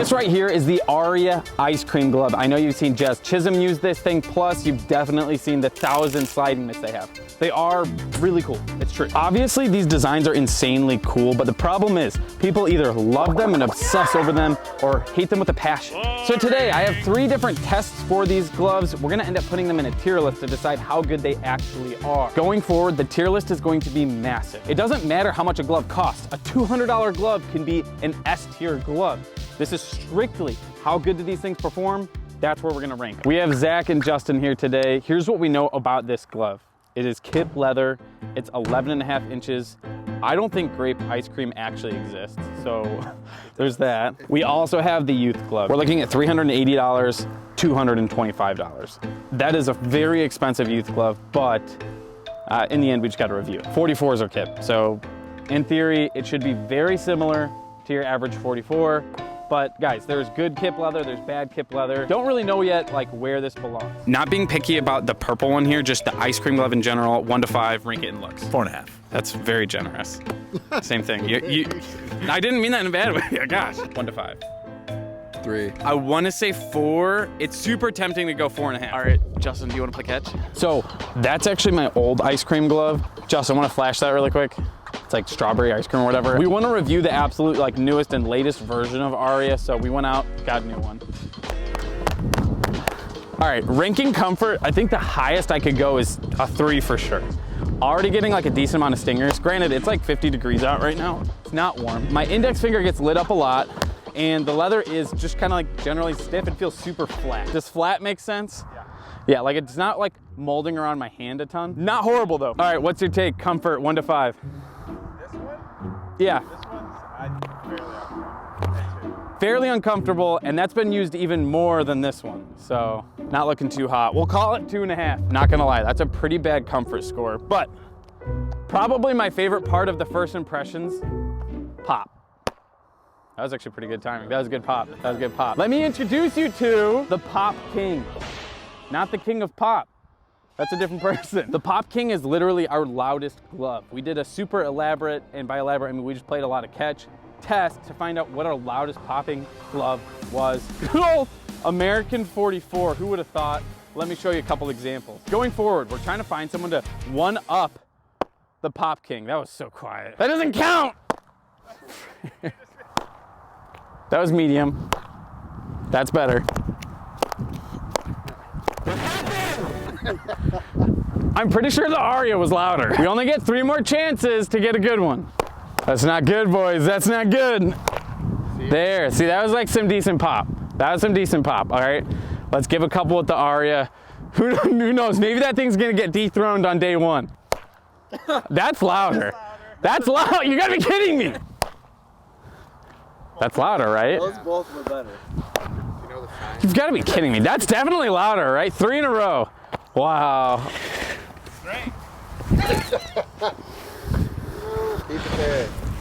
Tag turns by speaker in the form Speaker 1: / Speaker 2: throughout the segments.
Speaker 1: This right here is the Aria ice cream glove. I know you've seen Jess Chisholm use this thing, plus you've definitely seen the 1,000 sliding mitts they have. They are really cool, it's true. Obviously, these designs are insanely cool, but the problem is people either love them and obsess over them or hate them with a passion. So today I have 3 different tests for these gloves. We're gonna end up putting them in a tier list to decide how good they actually are. Going forward, the tier list is going to be massive. It doesn't matter how much a glove costs. A $200 glove can be an S tier glove. This is strictly how good do these things perform. That's where we're gonna rank. We have Zach and Justin here today. Here's what we know about this glove. It is kip leather. It's 11.5 inches. I don't think grape ice cream actually exists, so there's that. We also have the youth glove. We're looking at $380, $225. That is a very expensive youth glove, but in the end, we just got to review it. 44s are kip, so in theory, it should be very similar to your average 44. But guys, there's good kip leather, there's bad kip leather. Don't really know yet like where this belongs. Not being picky about the purple one here, just the ice cream glove in general, 1 to 5, rank it in looks.
Speaker 2: 4.5.
Speaker 1: That's very generous. Same thing. I didn't mean that in a bad way. Gosh, 1 to 5.
Speaker 3: 3.
Speaker 1: I want to say 4. It's super tempting to go 4.5.
Speaker 4: All right, Justin, do you want to play catch?
Speaker 1: So that's actually my old ice cream glove. Justin, I want to flash that really quick. It's like strawberry ice cream or whatever. We want to review the absolute like newest and latest version of Aria, so we went out, got a new one. All right, ranking comfort, I think the highest I could go is a 3 for sure. Already getting like a decent amount of stingers. Granted, it's like 50 degrees out right now. It's not warm. My index finger gets lit up a lot, and the leather is just kind of like generally stiff and feels super flat. Does flat make sense? Yeah. Yeah, like it's not like molding around my hand a ton. Not horrible though. All right, what's your take? Comfort, 1 to 5. Yeah.
Speaker 5: This one's
Speaker 1: Fairly uncomfortable, and that's been used even more than this one. So not looking too hot. We'll call it 2.5. Not gonna lie, that's a pretty bad comfort score. But probably my favorite part of the first impressions, pop. That was actually pretty good timing. That was a good pop. That was a good pop. Let me introduce you to the Pop King. Not the king of pop. That's a different person. The Pop King is literally our loudest glove. We did a super elaborate, and by elaborate, I mean we just played a lot of catch, test to find out what our loudest popping glove was. Good old American 44, who would have thought? Let me show you a couple examples. Going forward, we're trying to find someone to one-up the Pop King. That was so quiet. That doesn't count! That was medium. That's better. I'm pretty sure the Aria was louder. We only get 3 more chances to get a good one. That's not good, boys. That's not good. There, see, that was like some decent pop. That was some decent pop, all right? Let's give a couple with the Aria. Who knows, maybe that thing's gonna get dethroned on day 1. That's louder. That's loud, you gotta be kidding me. That's louder, right?
Speaker 3: Those both were better.
Speaker 1: You've gotta be kidding me. That's definitely louder, right? 3 in a row. Wow.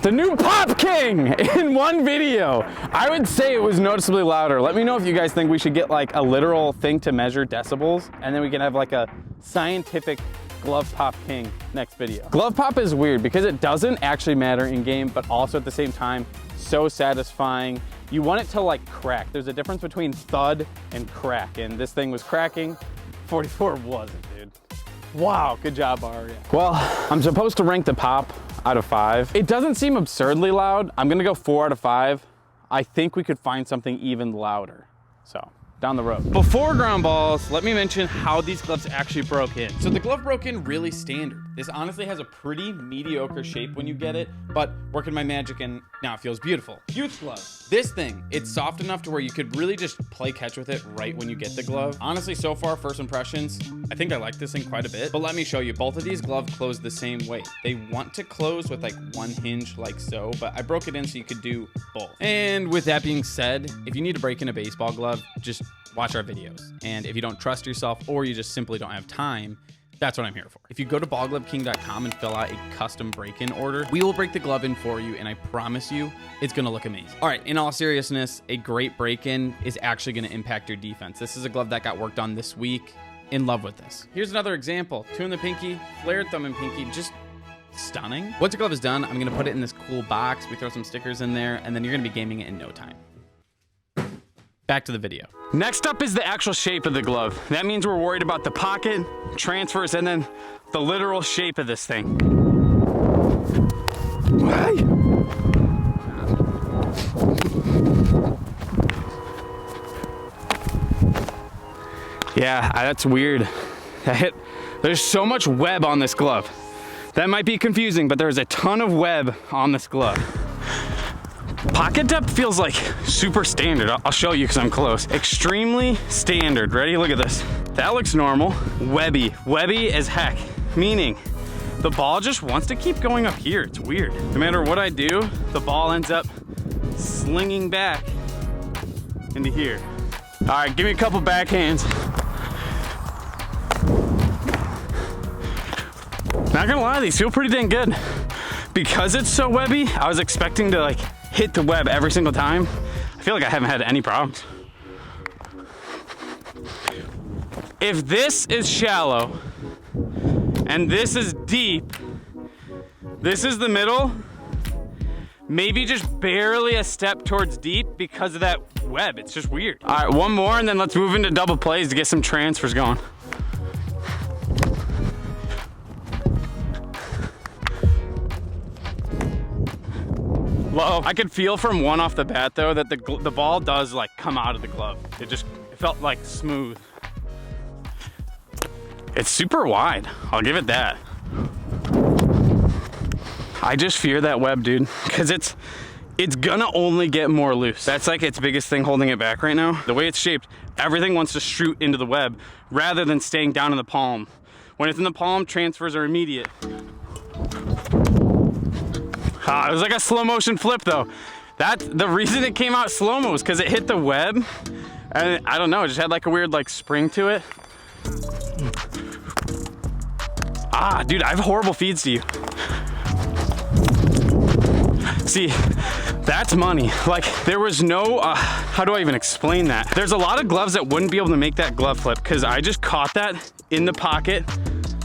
Speaker 1: The new Pop King in one video. I would say it was noticeably louder. Let me know if you guys think we should get like a literal thing to measure decibels, and then we can have like a scientific Glove Pop King next video. Glove pop is weird because it doesn't actually matter in game, but also at the same time, so satisfying. You want it to like crack. There's a difference between thud and crack, and this thing was cracking. 44 wasn't, dude. Wow, good job, Aria. Well, I'm supposed to rank the pop out of 5. It doesn't seem absurdly loud. I'm gonna go 4 out of 5. I think we could find something even louder. So, down the road. Before ground balls, let me mention how these gloves actually broke in. So the glove broke in really standard. This honestly has a pretty mediocre shape when you get it, but working my magic and now it feels beautiful. Youth glove. This thing, it's soft enough to where you could really just play catch with it right when you get the glove. Honestly, so far, first impressions, I think I like this thing quite a bit, but let me show you. Both of these gloves close the same way. They want to close with like one hinge like so, but I broke it in so you could do both. And with that being said, if you need to break in a baseball glove, just watch our videos. And if you don't trust yourself or you just simply don't have time, that's what I'm here for. If you go to ballgloveking.com and fill out a custom break-in order, we will break the glove in for you, and I promise you, it's gonna look amazing. All right, in all seriousness, a great break-in is actually gonna impact your defense. This is a glove that got worked on this week. In love with this. Here's another example. 2 in the pinky, flared thumb and pinky, just stunning. Once your glove is done, I'm gonna put it in this cool box. We throw some stickers in there, and then you're gonna be gaming it in no time. back to the video. Next up is the actual shape of the glove. That means we're worried about the pocket, transfers, and then the literal shape of this thing. Yeah, that's weird. There's so much web on this glove. That might be confusing, but there's a ton of web on this glove. Pocket depth feels like super standard. I'll show you because I'm close. Extremely standard. Ready? Look at this. That looks normal. Webby. Webby as heck. Meaning, the ball just wants to keep going up here. It's weird. No matter what I do, the ball ends up slinging back into here. All right, give me a couple backhands. Not gonna lie, these feel pretty dang good. Because it's so webby, I was expecting to like hit the web every single time. I feel like I haven't had any problems. If this is shallow and this is deep, this is the middle, maybe just barely a step towards deep because of that web. It's just weird. All right, one more and then let's move into double plays to get some transfers going. Low. I could feel from one off the bat though that the ball does like come out of the glove. It felt like smooth. It's super wide. I'll give it that. I just fear that web, dude, because it's gonna only get more loose. That's like its biggest thing holding it back right now. The way it's shaped, everything wants to shoot into the web rather than staying down in the palm. When it's in the palm, transfers are immediate. It was like a slow motion flip though. The reason it came out slow-mo was because it hit the web and I don't know, it just had like a weird like spring to it. Dude, I have horrible feeds to you. See, that's money. Like there was no, how do I even explain that? There's a lot of gloves that wouldn't be able to make that glove flip because I just caught that in the pocket,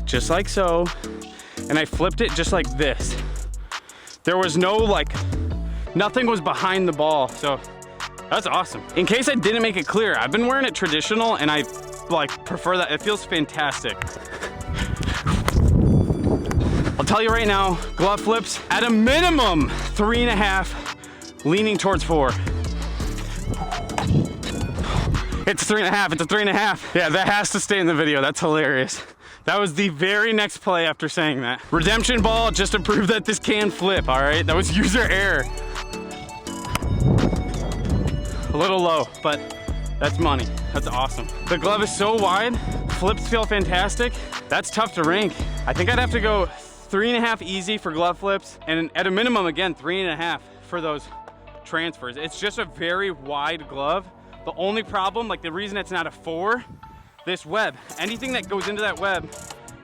Speaker 1: just like so, and I flipped it just like this. There was no like, nothing was behind the ball, so that's awesome. In case I didn't make it clear, I've been wearing it traditional and I like prefer that. It feels fantastic. I'll tell you right now, glove flips at a minimum 3.5, leaning towards 4. It's 3.5, it's a 3.5. Yeah, that has to stay in the video, that's hilarious. That was the very next play after saying that. Redemption ball, just to prove that this can flip, all right? That was user error. A little low, but that's money. That's awesome. The glove is so wide, flips feel fantastic. That's tough to rank. I think I'd have to go 3.5 easy for glove flips, and at a minimum, again, 3.5 for those transfers. It's just a very wide glove. The only problem, like the reason it's not a 4, this web, anything that goes into that web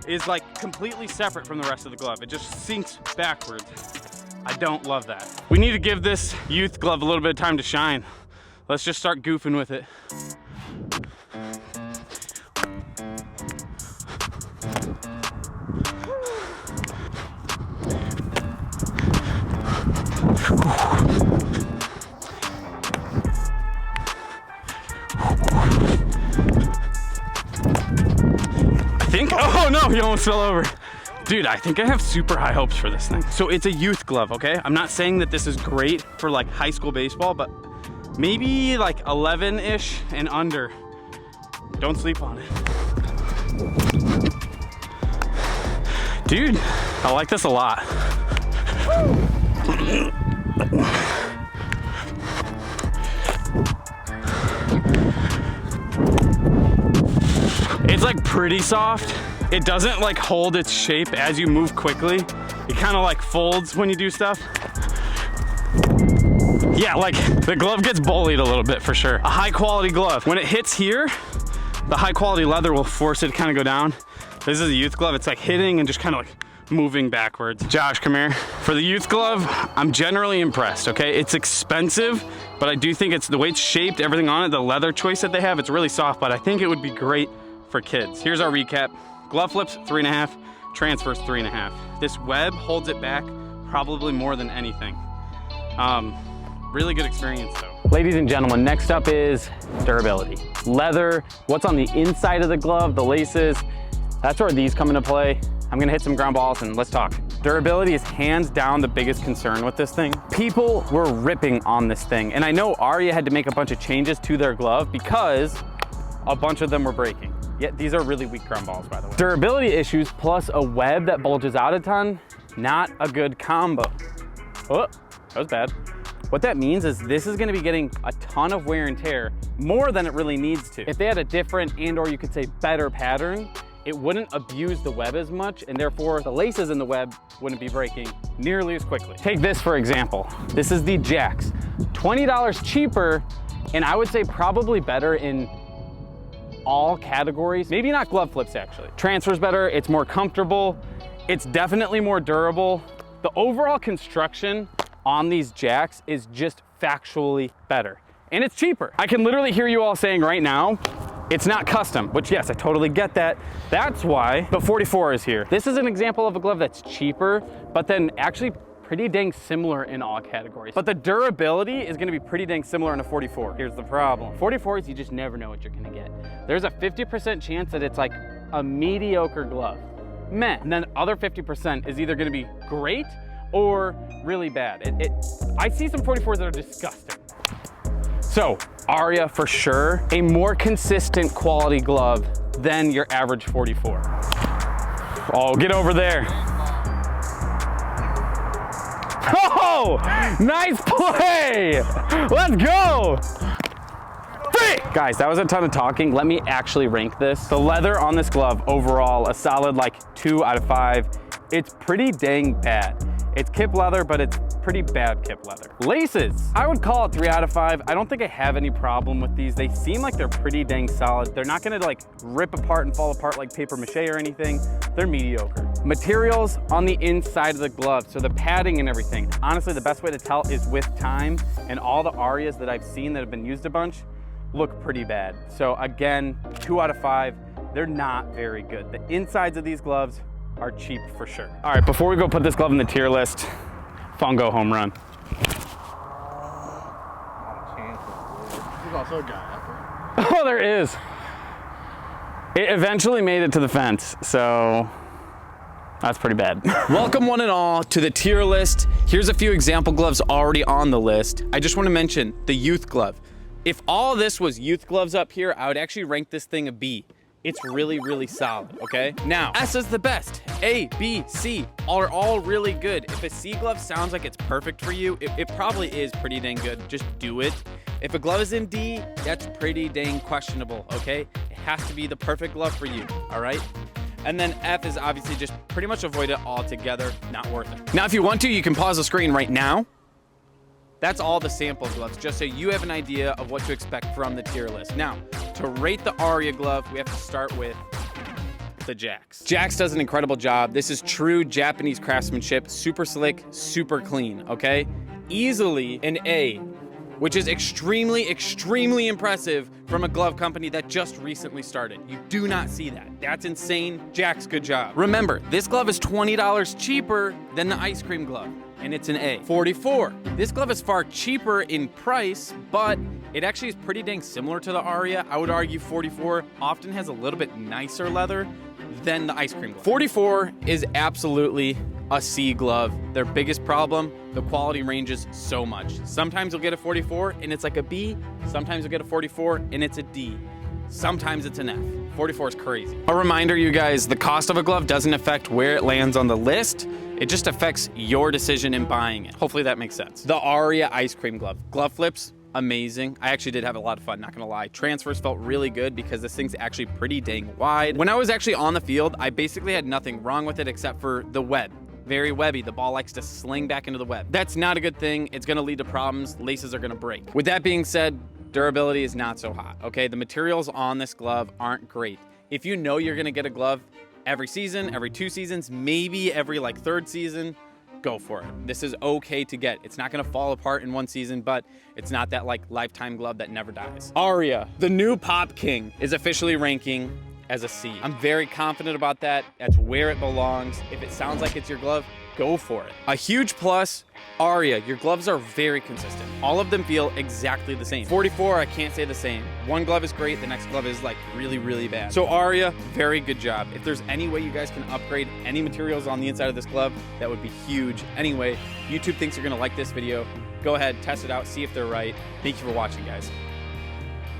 Speaker 1: is like completely separate from the rest of the glove. It just sinks backwards. I don't love that. We need to give this youth glove a little bit of time to shine. Let's just start goofing with it. Oh no, he almost fell over. Dude, I think I have super high hopes for this thing. So it's a youth glove, okay? I'm not saying that this is great for like high school baseball, but maybe like 11-ish and under. Don't sleep on it. Dude, I like this a lot. It's like pretty soft. It doesn't like hold its shape as you move quickly. It kind of like folds when you do stuff. Yeah, like the glove gets bullied a little bit for sure. A high quality glove. When it hits here, the high quality leather will force it to kind of go down. This is a youth glove. It's like hitting and just kind of like moving backwards. Josh, come here. For the youth glove, I'm generally impressed, okay? It's expensive, but I do think it's the way it's shaped, everything on it, the leather choice that they have, it's really soft, but I think it would be great for kids. Here's our recap. Glove flips, 3.5, transfers, 3.5. This web holds it back probably more than anything. Really good experience though. Ladies and gentlemen, next up is durability. Leather, what's on the inside of the glove, the laces, that's where these come into play. I'm gonna hit some ground balls and let's talk. Durability is hands down the biggest concern with this thing. People were ripping on this thing, and I know Aria had to make a bunch of changes to their glove because a bunch of them were breaking. Yet these are really weak ground balls, by the way. Durability issues plus a web that bulges out a ton, not a good combo. Oh, that was bad. What that means is this is gonna be getting a ton of wear and tear, more than it really needs to. If they had a different and/or you could say better pattern, it wouldn't abuse the web as much, and therefore the laces in the web wouldn't be breaking nearly as quickly. Take this for example. This is the Jax. $20 cheaper, and I would say probably better in all categories. Maybe not glove flips actually. Transfer's better, it's more comfortable, it's definitely more durable. The overall construction on these Jax is just factually better. And it's cheaper. I can literally hear you all saying right now, it's not custom, which yes, I totally get that. That's why the 44 is here. This is an example of a glove that's cheaper, but then actually pretty dang similar in all categories. But the durability is gonna be pretty dang similar in a 44. Here's the problem. 44s, you just never know what you're gonna get. There's a 50% chance that it's like a mediocre glove. Meh. And then other 50% is either gonna be great or really bad. I see some 44s that are disgusting. So, Aria for sure, a more consistent quality glove than your average 44. Oh, get over there. Oh, nice play. Let's go. Guys, that was a ton of talking. Let me actually rank this. The leather on this glove overall, a solid like 2 out of 5. It's pretty dang bad. It's kip leather, but it's pretty bad kip leather. Laces, I would call it 3 out of 5. I don't think I have any problem with these. They seem like they're pretty dang solid. They're not gonna like rip apart and fall apart like paper mache or anything. They're mediocre. Materials on the inside of the glove, so the padding and everything. Honestly, the best way to tell is with time, and all the Arias that I've seen that have been used a bunch look pretty bad. So again, 2 out of 5. They're not very good. The insides of these gloves are cheap for sure. All right, before we go put this glove in the tier list, Fungo home run.
Speaker 3: There's also a guy out there.
Speaker 1: Oh, there is. It eventually made it to the fence, so that's pretty bad. Welcome one and all to the tier list. Here's a few example gloves already on the list. I just want to mention the youth glove. If all this was youth gloves up here, I would actually rank this thing a B. It's really, really solid, okay? Now, S is the best. A, B, C are all really good. If a C glove sounds like it's perfect for you, it probably is pretty dang good. Just do it. If a glove is in D, that's pretty dang questionable, okay? It has to be the perfect glove for you, all right? And then F is obviously just pretty much avoid it altogether, not worth it. Now, if you want to, you can pause the screen right now. That's all the sample gloves, just so you have an idea of what to expect from the tier list. Now, to rate the Aria glove, we have to start with the Jax. Jax does an incredible job. This is true Japanese craftsmanship, super slick, super clean, okay? Easily an A, which is extremely, extremely impressive from a glove company that just recently started. You do not see that. That's insane. Jax, good job. Remember, this glove is $20 cheaper than the ice cream glove, and it's an A. 44. This glove is far cheaper in price, but it actually is pretty dang similar to the Aria. I would argue 44 often has a little bit nicer leather than the ice cream glove. 44 is absolutely a C glove. Their biggest problem, the quality ranges so much. Sometimes you'll get a 44 and it's like a B. Sometimes you'll get a 44 and it's a D. Sometimes it's an F. 44 is crazy. A reminder, you guys, the cost of a glove doesn't affect where it lands on the list. It just affects your decision in buying it. Hopefully that makes sense. The Aria ice cream glove. Glove flips, amazing. I actually did have a lot of fun, not gonna lie. Transfers felt really good because this thing's actually pretty dang wide. When I was actually on the field, I basically had nothing wrong with it except for the web. Very webby. The ball likes to sling back into the web. That's not a good thing. It's gonna lead to problems. Laces are gonna break. With that being said, durability is not so hot, okay? The materials on this glove aren't great. If you know you're gonna get a glove every season, every 2 seasons, maybe every like 3rd season, go for it. This is okay to get. It's not gonna fall apart in 1 season, but it's not that like lifetime glove that never dies. Aria, the new Pop King, is officially ranking as a C. I'm very confident about that. That's where it belongs. If it sounds like it's your glove, go for it. A huge plus, Aria, your gloves are very consistent. All of them feel exactly the same. 44, I can't say the same. One glove is great, the next glove is like really, really bad. So Aria, very good job. If there's any way you guys can upgrade any materials on the inside of this glove, that would be huge. Anyway, YouTube thinks you're gonna like this video. Go ahead, test it out, see if they're right. Thank you for watching, guys.